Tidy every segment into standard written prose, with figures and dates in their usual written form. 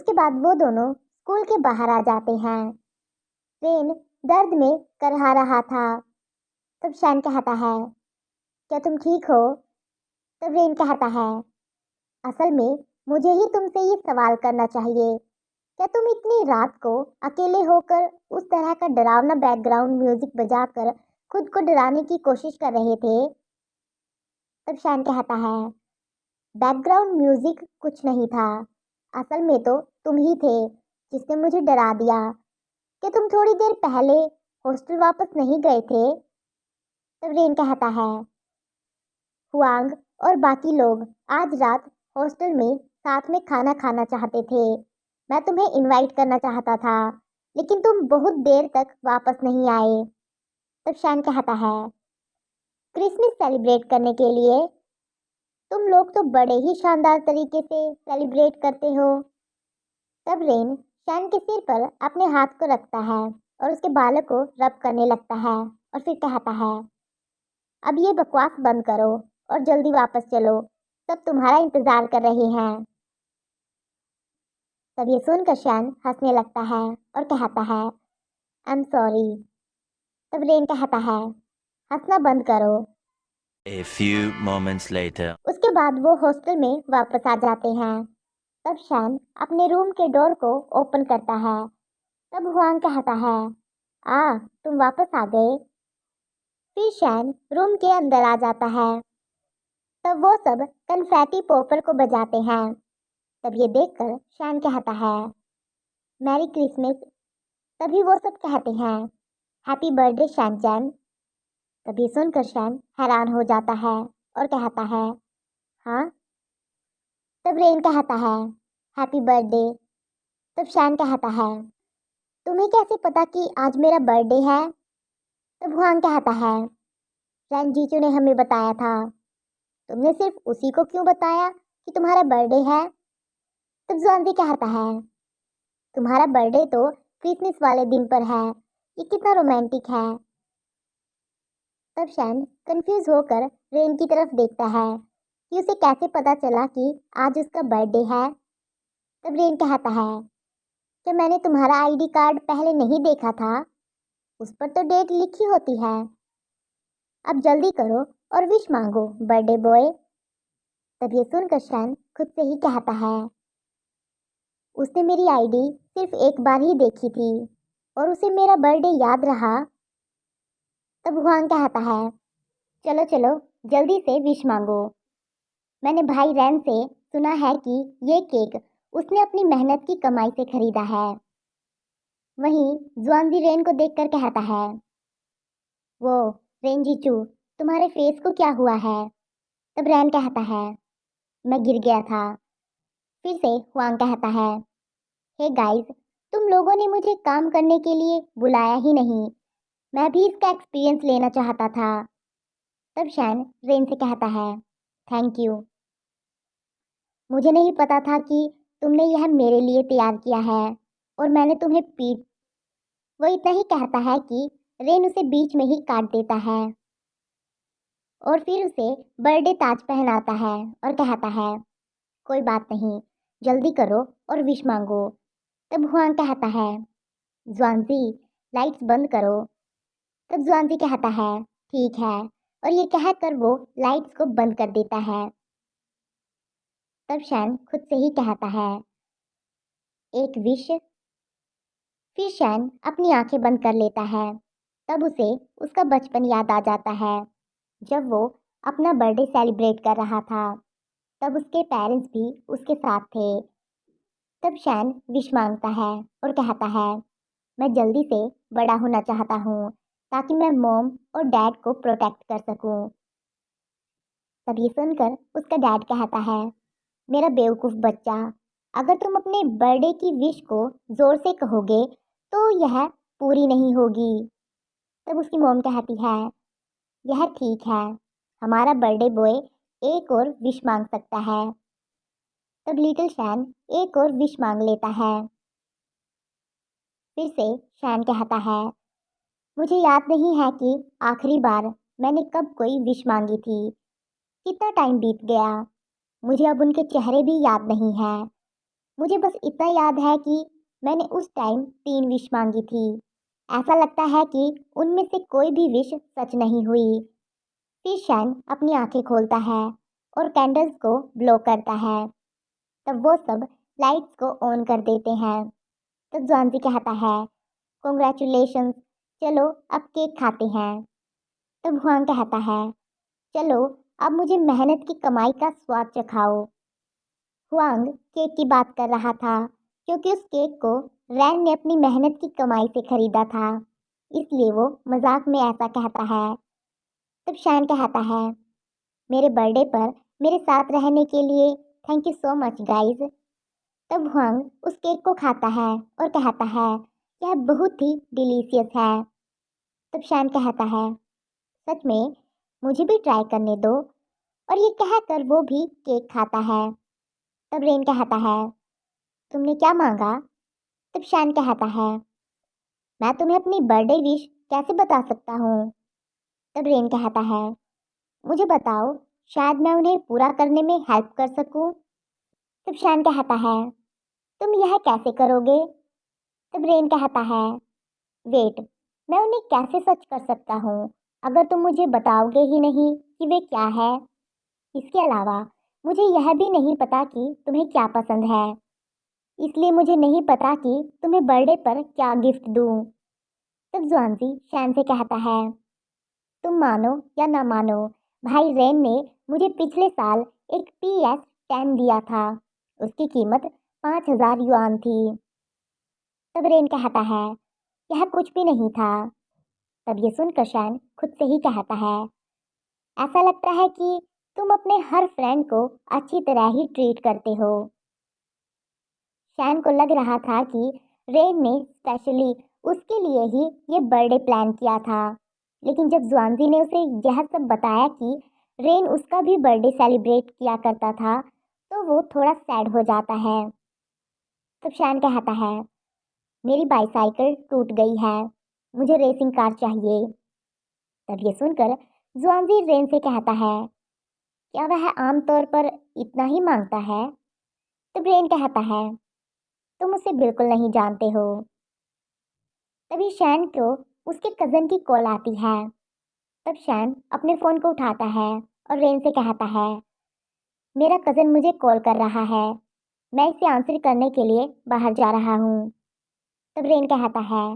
उसके बाद वो दोनों स्कूल के बाहर आ जाते हैं। रेन दर्द में करहा रहा था। तब शैन कहता है, क्या तुम ठीक हो? तब रेन कहता है, असल में मुझे ही तुमसे ये सवाल करना चाहिए। क्या तुम इतनी रात को अकेले होकर उस तरह का डरावना बैकग्राउंड म्यूजिक बजाकर खुद को डराने की कोशिश कर रहे थे? तब शैन कहता है, बैकग्राउंड म्यूजिक कुछ नहीं था। असल में तो तुम ही थे जिसने मुझे डरा दिया। क्या तुम थोड़ी देर पहले हॉस्टल वापस नहीं गए थे? तब रेन कहता है, हुआंग और बाकी लोग आज रात हॉस्टल में साथ में खाना खाना चाहते थे। मैं तुम्हें इनवाइट करना चाहता था, लेकिन तुम बहुत देर तक वापस नहीं आए। तब शैन कहता है, क्रिसमस सेलिब्रेट करने के लिए? तुम लोग तो बड़े ही शानदार तरीके से सेलिब्रेट करते हो। तब रेन शैन के सिर पर अपने हाथ को रखता है और उसके बालों को रब करने लगता है और फिर कहता है, अब ये बकवास बंद करो और जल्दी वापस चलो, सब तुम्हारा इंतजार कर रहे हैं। तब ये सुनकर शैन हंसने लगता है और कहता है, आई एम सॉरी। तब रेन कहता है, हंसना बंद करो। A few moments later. उसके बाद वो हॉस्टल में वापस आ जाते हैं। तब शैन अपने रूम के डोर को ओपन करता है। तब हुआंग कहता है, तुम वापस आ गए। फिर शैन रूम के अंदर आ जाता है। तब वो सब कन्फेटी पॉपर को बजाते हैं। तब ये देखकर शैन कहता है, मैरी क्रिसमस। तभी वो सब कहते हैं, हैप्पी बर्थडे शैन चैन। तभी सुनकर शैन हैरान हो जाता है और कहता है, हाँ? तब रेन कहता है, हैप्पी बर्थडे। तब शैन कहता है, तुम्हें कैसे पता कि आज मेरा बर्थडे है? तब हुआंग कहता है, रैन जीचू ने हमें बताया था। तुमने सिर्फ उसी को क्यों बताया कि तुम्हारा बर्थडे है? तब जुआनजी कहता है, तुम्हारा बर्थडे तो क्रिसमस वाले दिन पर है, ये कितना रोमांटिक है। तब शैन कंफ्यूज होकर रेन की तरफ देखता है कि उसे कैसे पता चला कि आज उसका बर्थडे है। तब रेन कहता है, क्या मैंने तुम्हारा आईडी कार्ड पहले नहीं देखा था? उस पर तो डेट लिखी होती है। अब जल्दी करो और विश मांगो बर्थडे बॉय। तब ये सुनकर शैन खुद से ही कहता है, उसने मेरी आईडी सिर्फ एक बार ही देखी थी और उसे मेरा बर्थडे याद रहा। तब हुआंग कहता है, चलो चलो जल्दी से विश मांगो। मैंने भाई रैन से सुना है कि ये केक उसने अपनी मेहनत की कमाई से खरीदा है। वहीं जुआनजी रेन को देखकर कहता है, वो रेन जीचू, तुम्हारे फेस को क्या हुआ है? तब रैन कहता है, मैं गिर गया था। फिर से हुआंग कहता है, हे गाइस, तुम लोगों ने मुझे काम करने के लिए बुलाया ही नहीं, मैं भी इसका एक्सपीरियंस लेना चाहता था। तब शैन रेन से कहता है, थैंक यू। मुझे नहीं पता था कि तुमने यह मेरे लिए तैयार किया है और मैंने तुम्हें पीट। वो इतना ही कहता है कि रेन उसे बीच में ही काट देता है और फिर उसे बर्थडे ताज पहनाता है और कहता है, कोई बात नहीं, जल्दी करो और विश मांगो। तब हुआंग कहता है, जुआनजी लाइट्स बंद करो। तब जुआनजी कहता है, ठीक है, और ये कहकर वो लाइट्स को बंद कर देता है। तब शैन खुद से ही कहता है, एक विश। फिर शैन अपनी आंखें बंद कर लेता है। तब उसे उसका बचपन याद आ जाता है, जब वो अपना बर्थडे सेलिब्रेट कर रहा था। तब उसके पेरेंट्स भी उसके साथ थे। तब शैन विश मांगता है और कहता है, मैं जल्दी से बड़ा होना चाहता हूँ ताकि मैं मॉम और डैड को प्रोटेक्ट कर सकूँ। तब ये सुनकर उसका डैड कहता है, मेरा बेवकूफ़ बच्चा, अगर तुम अपने बर्थडे की विश को ज़ोर से कहोगे तो यह पूरी नहीं होगी। तब उसकी मॉम कहती है, यह ठीक है, हमारा बर्थडे बॉय एक और विश मांग सकता है। तब लिटिल शैन एक और विश मांग लेता है। फिर से शैन कहता है, मुझे याद नहीं है कि आखिरी बार मैंने कब कोई विश मांगी थी। कितना टाइम बीत गया, मुझे अब उनके चेहरे भी याद नहीं है। मुझे बस इतना याद है कि मैंने उस टाइम 3 विश मांगी थी। ऐसा लगता है कि उनमें से कोई भी विश सच नहीं हुई। फिर शैन अपनी आंखें खोलता है और कैंडल्स को ब्लो करता है। तब वो सब लाइट्स को ऑन कर देते हैं। तब जॉन्जी कहता है, कॉन्ग्रेचुलेशंस, चलो अब केक खाते हैं। तब हुआंग कहता है, चलो अब मुझे मेहनत की कमाई का स्वाद चखाओ। हुआंग केक की बात कर रहा था क्योंकि उस केक को रैन ने अपनी मेहनत की कमाई से खरीदा था, इसलिए वो मजाक में ऐसा कहता है। तब शैन कहता है, मेरे बर्थडे पर मेरे साथ रहने के लिए thank you so much guys. तब हुआंग उस केक को खाता है और कहता है, यह बहुत ही डिलीशियस है। तब शैन कहता है, सच में मुझे भी ट्राई करने दो, और ये कहकर वो भी केक खाता है। तब रेन कहता है, तुमने क्या मांगा? तब शैन कहता है, मैं तुम्हें अपनी बर्थडे विश कैसे बता सकता हूँ? तब रेन कहता है, मुझे बताओ, शायद मैं उन्हें पूरा करने में हेल्प कर सकूं। तब शैन कहता है, तुम यह कैसे करोगे? तब रेन कहता है, वेट, मैं उन्हें कैसे सच कर सकता हूँ अगर तुम मुझे बताओगे ही नहीं कि वे क्या है? इसके अलावा मुझे यह भी नहीं पता कि तुम्हें क्या पसंद है, इसलिए मुझे नहीं पता कि तुम्हें बर्थडे पर क्या गिफ्ट दूँ। तब ज्वानजी शैन से कहता है, तुम मानो या ना मानो, भाई रेन ने मुझे पिछले साल एक PS10 दिया था। उसकी कीमत 5,000 युआन थी। तब रेन कहता है, यह कुछ भी नहीं था। तब ये सुनकर शैन खुद से ही कहता है, ऐसा लगता है कि तुम अपने हर फ्रेंड को अच्छी तरह ही ट्रीट करते हो। शैन को लग रहा था कि रेन ने स्पेशली उसके लिए ही ये बर्थडे प्लान किया था, लेकिन जब ज्वानजी ने उसे यह सब बताया कि रेन उसका भी बर्थडे सेलिब्रेट किया करता था, तो वो थोड़ा सैड हो जाता है। तब शैन कहता है, मेरी बाईसाइकिल टूट गई है, मुझे रेसिंग कार चाहिए। तब ये सुनकर ज्वानजी रेन से कहता है, क्या वह आमतौर पर इतना ही मांगता है? तब रेन कहता है, तुम उसे बिल्कुल नहीं जानते हो। तभी शैन को उसके कज़न की कॉल आती है। तब शैन अपने फ़ोन को उठाता है और रेन से कहता है, मेरा कज़न मुझे कॉल कर रहा है, मैं इसे आंसर करने के लिए बाहर जा रहा हूँ। तब रेन कहता है,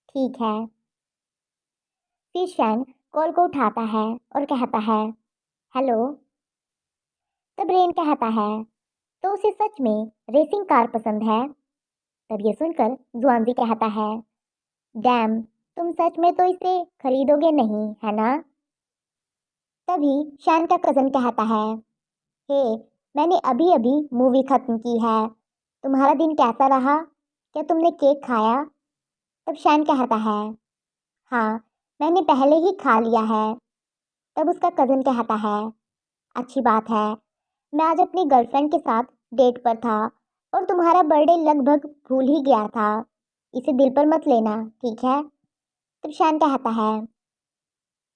ठीक है। फिर शैन कॉल को उठाता है और कहता है, हेलो। तब रेन कहता है, तो उसे सच में रेसिंग कार पसंद है? तब ये सुनकर जुआनजी कहता है, डैम, तुम सच में तो इसे खरीदोगे नहीं, है ना? तभी शैन का कज़न कहता है, हे, मैंने अभी अभी मूवी खत्म की है, तुम्हारा दिन कैसा रहा? क्या तुमने केक खाया? तब शैन कहता है, हाँ, मैंने पहले ही खा लिया है। तब उसका कज़न कहता है, अच्छी बात है, मैं आज अपनी गर्लफ्रेंड के साथ डेट पर था और तुम्हारा बर्थडे लगभग भूल ही गया था, इसे दिल पर मत लेना, ठीक है? तब शैन कहता है,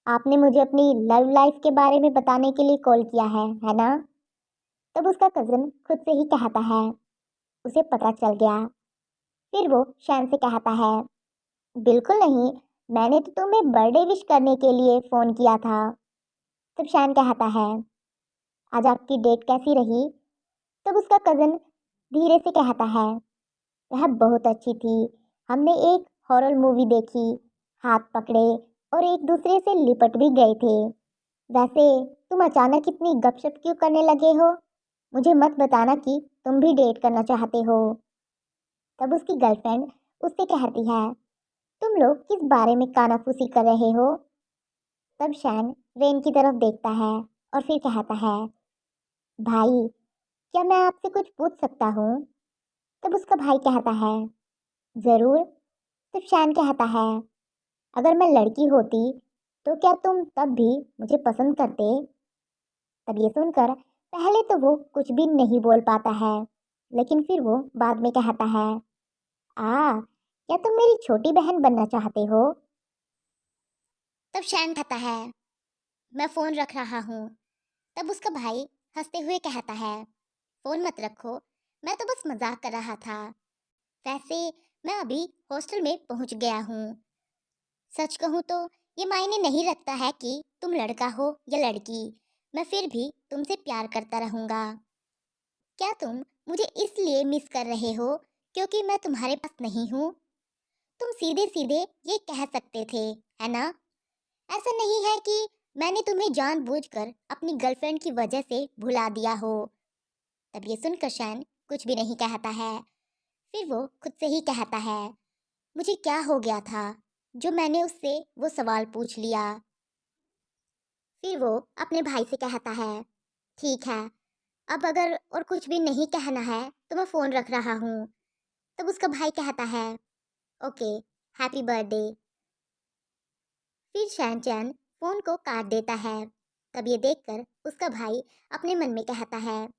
आपने मुझे अपनी लव लाइफ के बारे में बताने के लिए कॉल किया है ना? तब उसका कज़न खुद से ही कहता है, उसे पता चल गया। फिर वो शैन से कहता है, बिल्कुल नहीं, मैंने तो तुम्हें बर्थडे विश करने के लिए फ़ोन किया था। तब शैन कहता है, आज आपकी डेट कैसी रही? तब उसका कज़न धीरे से कहता है, वह बहुत अच्छी थी, हमने एक हॉरर मूवी देखी, हाथ पकड़े और एक दूसरे से लिपट भी गए थे। वैसे तुम अचानक इतनी गपशप क्यों करने लगे हो? मुझे मत बताना कि तुम भी डेट करना चाहते हो। तब उसकी गर्लफ्रेंड उससे कहती है, तुम लोग किस बारे में कानाफूसी कर रहे हो? तब शैन रेन की तरफ देखता है और फिर कहता है, भाई, क्या मैं आपसे कुछ पूछ सकता हूँ? तब उसका भाई कहता है, ज़रूर। तब शैन कहता है, अगर मैं लड़की होती तो क्या तुम तब भी मुझे पसंद करते? तब ये सुनकर पहले तो वो कुछ भी नहीं बोल पाता है, लेकिन फिर वो बाद में कहता है, क्या तुम मेरी छोटी बहन बनना चाहते हो? तब शैन कहता है, मैं फ़ोन रख रहा हूँ। तब उसका भाई हंसते हुए कहता है, फ़ोन मत रखो, मैं तो बस मजाक कर रहा था। वैसे मैं अभी हॉस्टल में पहुंच गया हूँ। सच कहूँ तो ये मायने नहीं रखता है कि तुम लड़का हो या लड़की, मैं फिर भी तुमसे प्यार करता रहूंगा। क्या तुम मुझे इसलिए मिस कर रहे हो क्योंकि मैं तुम्हारे पास नहीं हूँ? तुम सीधे सीधे ये कह सकते थे, है ना? ऐसा नहीं है कि मैंने तुम्हें जानबूझकर अपनी गर्लफ्रेंड की वजह से भुला दिया हो। तब ये सुनकर शैन कुछ भी नहीं कहता है। फिर वो खुद से ही कहता है, मुझे क्या हो गया था जो मैंने उससे वो सवाल पूछ लिया। फिर वो अपने भाई से कहता है, ठीक है, अब अगर और कुछ भी नहीं कहना है तो मैं फ़ोन रख रहा हूँ। तब उसका भाई कहता है, ओके, हैप्पी बर्थडे। फिर शैनचैन फ़ोन को काट देता है। तब ये देखकर उसका भाई अपने मन में कहता है,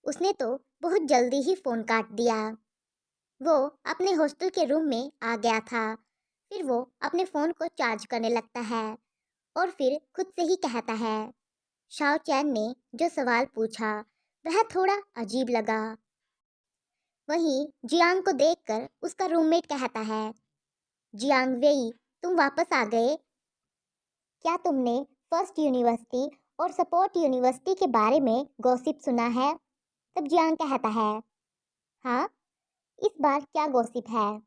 उसने तो बहुत जल्दी ही फ़ोन काट दिया। वो अपने हॉस्टल के रूम में आ गया था। फिर वो अपने फ़ोन को चार्ज करने लगता है और फिर खुद से ही कहता है, शाओ चैन ने जो सवाल पूछा वह थोड़ा अजीब लगा। वहीं जियांग को देखकर उसका रूममेट कहता है, जियांग वेई, तुम वापस आ गए। क्या तुमने फर्स्ट यूनिवर्सिटी और सपोर्ट यूनिवर्सिटी के बारे में गॉसिप सुना है? तब जियांग कहता है, हाँ, इस बार क्या गॉसिप है?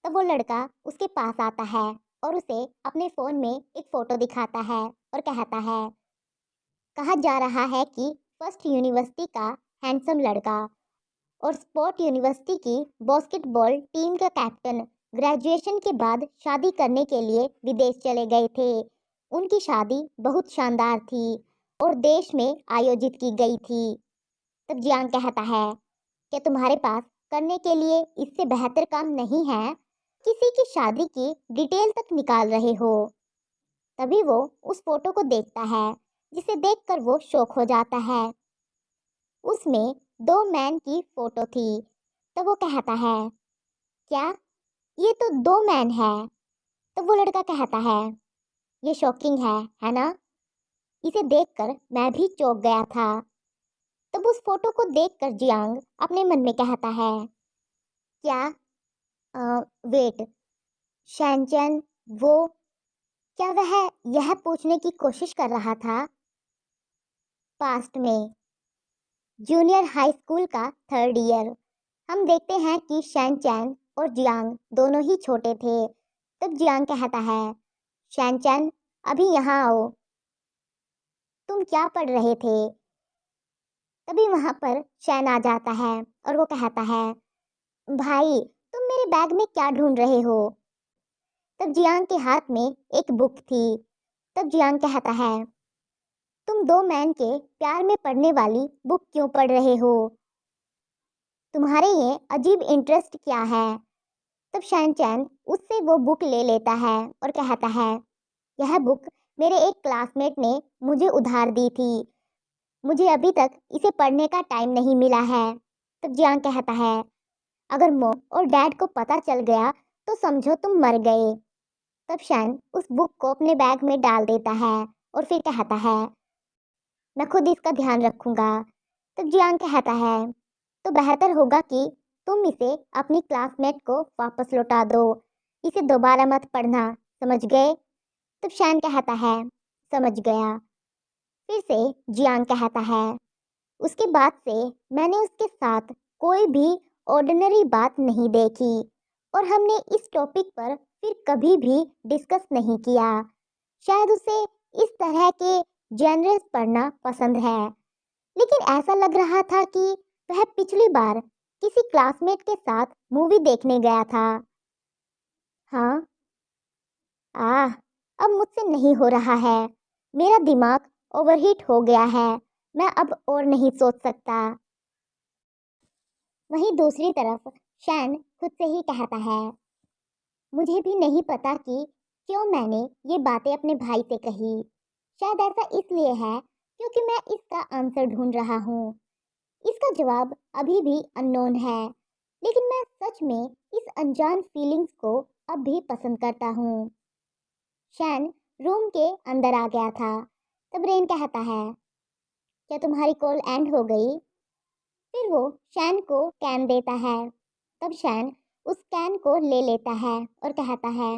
तब वो लड़का उसके पास आता है और उसे अपने फ़ोन में एक फ़ोटो दिखाता है और कहता है, कहा जा रहा है कि फर्स्ट यूनिवर्सिटी का हैंडसम लड़का और स्पोर्ट यूनिवर्सिटी की बास्केटबॉल टीम का कैप्टन ग्रेजुएशन के बाद शादी करने के लिए विदेश चले गए थे। उनकी शादी बहुत शानदार थी और देश में आयोजित की गई थी। तब जियांग कहता है, क्या तुम्हारे पास करने के लिए इससे बेहतर काम नहीं है? किसी की शादी की डिटेल तक निकाल रहे हो। तभी वो उस फोटो को देखता है जिसे देखकर वो शॉक हो जाता है। उसमें दो मैन की फोटो थी। तब वो कहता है, क्या ये तो दो मैन है? तब वो लड़का कहता है, ये शॉकिंग है ना? इसे देखकर मैं भी चौंक गया था। तब उस फोटो को देखकर जियांग अपने मन में कहता है, क्या वेट, शैनचैन वो, क्या वह यह पूछने की कोशिश कर रहा था? पास्ट में जूनियर हाई स्कूल का थर्ड ईयर, हम देखते हैं कि शैनचैन और जियांग दोनों ही छोटे थे। तब जियांग कहता है, शैनचैन, अभी यहाँ आओ, तुम क्या पढ़ रहे थे? तभी वहां पर शैन आ जाता है और वो कहता है, भाई, तुम मेरे बैग में क्या ढूंढ रहे हो? तब जियांग के हाथ में एक बुक थी। तब जियांग कहता है, तुम दो मैन के प्यार में पढ़ने वाली बुक क्यों पढ़ रहे हो? तुम्हारे ये अजीब इंटरेस्ट क्या है? तब शैनचैन उससे वो बुक ले लेता है और कहता है, यह बुक मेरे एक क्लासमेट ने मुझे उधार दी थी। मुझे अभी तक इसे पढ़ने का टाइम नहीं मिला है। तब जियांग कहता है, अगर मॉम और डैड को पता चल गया तो समझो तुम मर गए। तब शैन उस बुक को अपने बैग में डाल देता है और फिर कहता है, मैं खुद इसका ध्यान रखूंगा। तब जियांग कहता है, तो बेहतर होगा कि तुम इसे अपनी क्लासमेट को वापस लौटा दो। इसे दोबारा मत पढ़ना, समझ गए? तब शैन कहता है, समझ गया। फिर से जियांग कहता है, उसके बाद से मैंने उसके साथ कोई भी ऑर्डिनरी बात नहीं देखी और हमने इस टॉपिक पर फिर कभी भी डिस्कस नहीं किया। शायद उसे इस तरह के जेनर्स पढ़ना पसंद है, लेकिन ऐसा लग रहा था कि वह पिछली बार किसी क्लासमेट के साथ मूवी देखने गया था। हाँ, आह, अब मुझसे नहीं हो रहा है। मेरा दिमाग ओवरहीट हो गया है। मैं अब और नहीं सोच सकता। वहीं दूसरी तरफ शैन खुद से ही कहता है, मुझे भी नहीं पता कि क्यों मैंने ये बातें अपने भाई से कही। शायद ऐसा इसलिए है क्योंकि मैं इसका आंसर ढूंढ रहा हूँ। इसका जवाब अभी भी अननोन है, लेकिन मैं सच में इस अनजान फीलिंग्स को अब भी पसंद करता हूँ। शैन रूम के अंदर आ गया था। तब रेन कहता है, क्या तुम्हारी कॉल एंड हो गई? फिर वो शैन को कैन देता है। तब शैन उस कैन को ले लेता है और कहता है,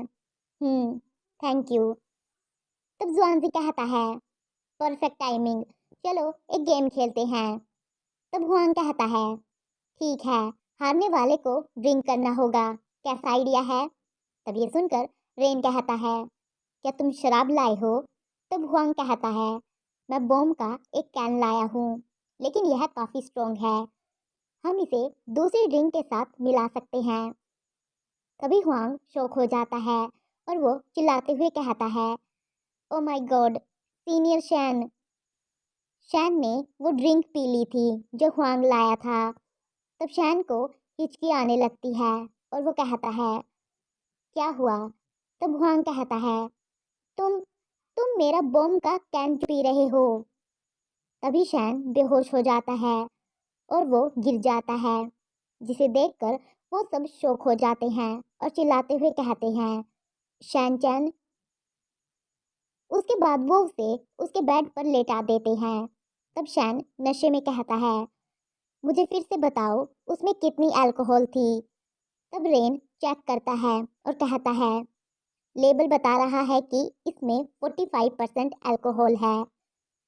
थैंक यू। तब जुआनजी कहता है, परफेक्ट टाइमिंग, चलो एक गेम खेलते हैं। तब हुआंग कहता है, ठीक है, हारने वाले को ड्रिंक करना होगा, कैसा आइडिया है? तब ये सुनकर रेन कहता है, क्या तुम शराब लाए हो? तब हुआंग कहता है, मैं बॉम्ब का एक कैन लाया हूँ, लेकिन यह काफ़ी स्ट्रॉन्ग है, हम इसे दूसरी ड्रिंक के साथ मिला सकते हैं। तभी हुआंग शॉक हो जाता है और वो चिल्लाते हुए कहता है, ओ माय गॉड, सीनियर शैन। शैन ने वो ड्रिंक पी ली थी जो हुआंग लाया था। तब शैन को हिचकी आने लगती है और वो कहता है, क्या हुआ? तब हुआंग कहता है, तुम तुम मेरा बॉम्ब का कैन पी रहे हो। तभी शैन बेहोश हो जाता है और वो गिर जाता है, जिसे देखकर वो सब शॉक हो जाते हैं और चिल्लाते हुए कहते हैं, शैन चैन। उसके बाद वो उसे उसके बेड पर लेटा देते हैं। तब शैन नशे में कहता है, मुझे फिर से बताओ उसमें कितनी अल्कोहल थी? तब रेन चेक करता है और कहता है, लेबल बता रहा है कि इसमें 45% अल्कोहल है।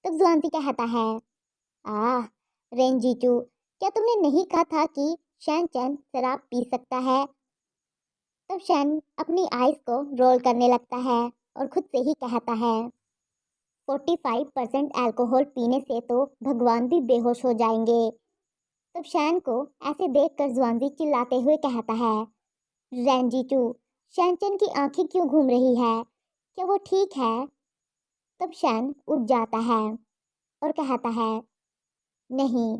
तब जुआनजी कहता है, आह रेन जीजू, क्या तुमने नहीं कहा था कि शैन चैन शराब पी सकता है? तब शैन अपनी आइज को रोल करने लगता है और खुद से ही कहता है, 45% अल्कोहल पीने से तो भगवान भी बेहोश हो जाएंगे। तब शैन को ऐसे देखकर जुआनजी चिल्लाते हुए कहता है, रैंजीटू, शैनचन की आंखें क्यों घूम रही है? क्या वो ठीक है? तब शैन उठ जाता है और कहता है, नहीं,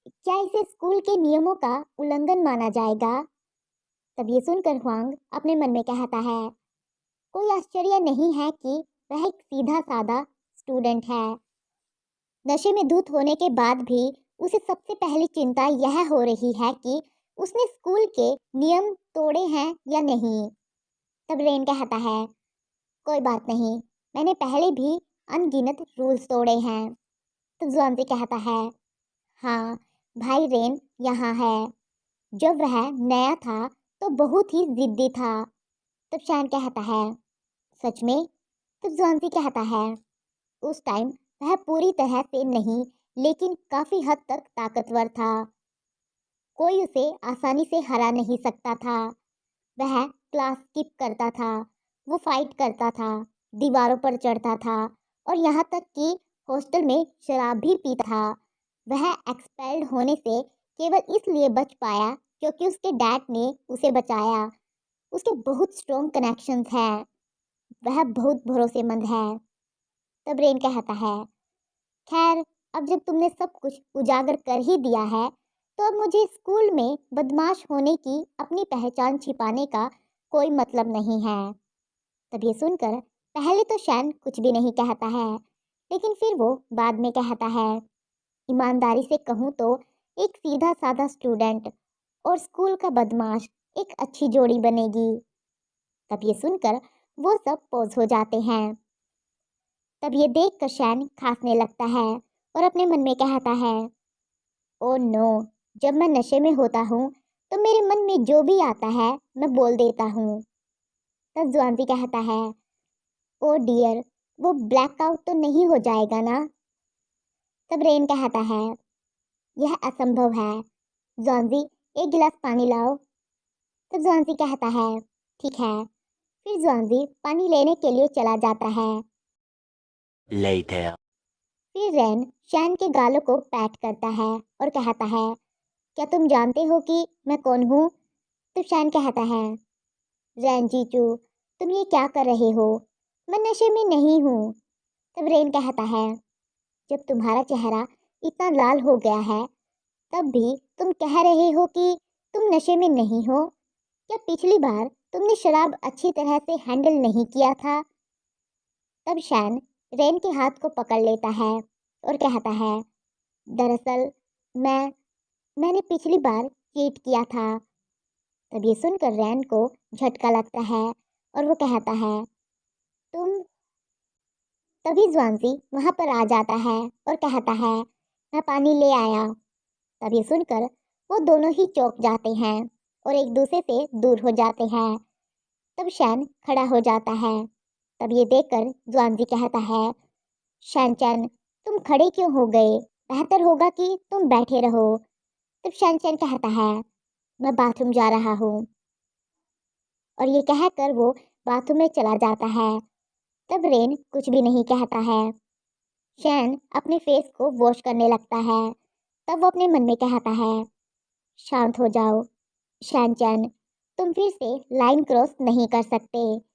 क्या इसे स्कूल के नियमों का उल्लंघन माना जाएगा? तब ये सुनकर हुआंग अपने मन में कहता है, कोई आश्चर्य नहीं है कि वह एक सीधा साधा स्टूडेंट है। नशे में धुत होने के बाद भी उसे सबसे पहली चिंता यह हो रही है कि उसने स्कूल के नियम तोड़े हैं या नहीं। तब रेन कहता है, कोई बात नहीं, मैंने पहले भी अनगिनत रूल्स तोड़े हैं। तो जुआनजी कहता है, हाँ भाई रेन यहाँ है, जब वह नया था तो बहुत ही जिद्दी था। तब शैन कहता है, सच में? तब जुआनजी कहता है, उस टाइम वह पूरी तरह से नहीं, लेकिन काफी हद तक ताकतवर था, कोई उसे आसानी से हरा नहीं सकता था। वह क्लास स्किप करता था, वो फाइट करता था, दीवारों पर चढ़ता था और यहाँ तक कि हॉस्टल में शराब भी पीता था। वह एक्सपेल्ड होने से केवल इसलिए बच पाया क्योंकि उसके डैड ने उसे बचाया। उसके बहुत स्ट्रॉन्ग कनेक्शंस हैं, वह बहुत भरोसेमंद है। तब रेन कहता है, खैर, अब जब तुमने सब कुछ उजागर कर ही दिया है तो अब मुझे स्कूल में बदमाश होने की अपनी पहचान छिपाने का कोई मतलब नहीं है। तब ये सुनकर पहले तो शैन कुछ भी नहीं कहता है, लेकिन फिर वो बाद में कहता है, ईमानदारी से कहूँ तो एक सीधा साधा स्टूडेंट और स्कूल का बदमाश एक अच्छी जोड़ी बनेगी। तब ये सुनकर वो सब पॉज हो जाते हैं। तब ये देखकर शैन खांसने लगता है और अपने मन में कहता है, ओ नो, जब मैं नशे में होता हूँ तो मेरे मन में जो भी आता है मैं बोल देता हूँ। तब जुआनजी कहता है, ओ डियर, वो ब्लैकआउट तो नहीं हो जाएगा ना? तब रेन कहता है, यह असंभव है। जुआनजी, एक गिलास पानी लाओ। तब जुआनजी कहता है, ठीक है। फिर जुआनजी पानी लेने के लिए चला जाता है। Later. फिर रेन शैन के गालों को पैट करता है और कहता है, क्या तुम जानते हो कि मैं कौन हूँ? तब शैन कहता है, रैन जीजू, तुम ये क्या कर रहे हो? मैं नशे में नहीं हूँ। तब रेन कहता है, जब तुम्हारा चेहरा इतना लाल हो गया है तब भी तुम कह रहे हो कि तुम नशे में नहीं हो? क्या पिछली बार तुमने शराब अच्छी तरह से हैंडल नहीं किया था? तब शैन रेन के हाथ को पकड़ लेता है और कहता है, दरअसल मैंने पिछली बार चीट किया था। तब ये सुनकर रैन को झटका लगता है और वो कहता है, तुम? तभी ज्वानजी वहां पर आ जाता है और कहता है, मैं पानी ले आया। तब ये सुनकर वो दोनों ही चौंक जाते हैं और एक दूसरे से दूर हो जाते हैं। तब शैन खड़ा हो जाता है। तब ये देखकर जुआनजी कहता है, शैनचैन, तुम खड़े क्यों हो गए? बेहतर होगा कि तुम बैठे रहो। तब शैनचैन कहता है, मैं बाथरूम जा रहा हूँ। और ये कहकर वो बाथरूम में चला जाता है। तब रेन कुछ भी नहीं कहता है। शैन अपने फेस को वॉश करने लगता है। तब वो अपने मन में कहता है, शांत हो जाओ शैनचैन, तुम फिर से लाइन क्रॉस नहीं कर सकते।